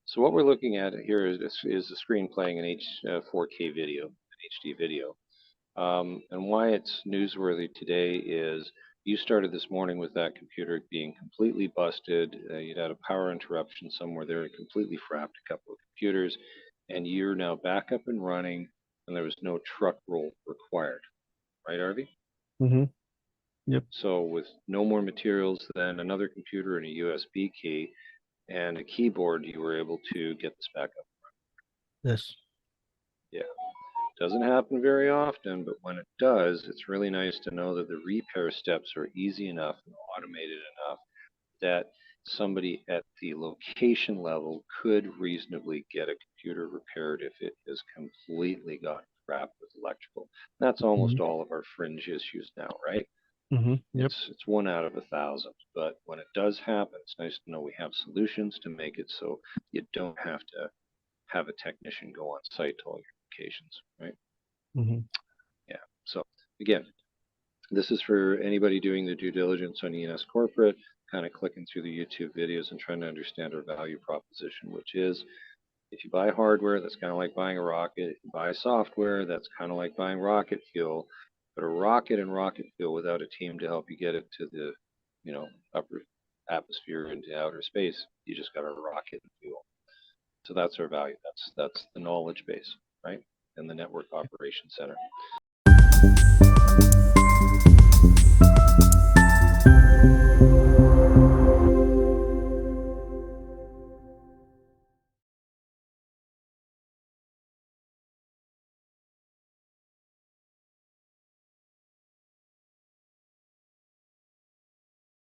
So what we're looking at here is the screen playing an 4K video, an HD video. And why it's newsworthy today is you started this morning with that computer being completely busted. You'd had a power interruption somewhere there, it completely frapped a couple of computers, and you're now back up and running, and there was no truck roll required. Right, Arby? Mm-hmm. Yep. So with no more materials than another computer and a USB key and a keyboard, you were able to get this back up. Yes. Yeah. Doesn't happen very often, but when it does, it's really nice to know that the repair steps are easy enough and automated enough that somebody at the location level could reasonably get a computer repaired if it has completely gotten wrapped with electrical. That's almost Mm-hmm. all of our fringe issues now, right? Mm-hmm. Yep. It's one out of 1,000, but when it does happen, it's nice to know we have solutions to make it so you don't have to have a technician go on site to all your locations, right? Mm-hmm. Yeah. So again, this is for anybody doing the due diligence on ENS Corporate, kind of clicking through the YouTube videos and trying to understand our value proposition, which is if you buy hardware, that's kind of like buying a rocket. If you buy software, that's kind of like buying rocket fuel. But a rocket and rocket fuel without a team to help you get it to the, upper atmosphere into outer space, you just got a rocket and fuel. So that's our value. That's the knowledge base, right? And the network operations center.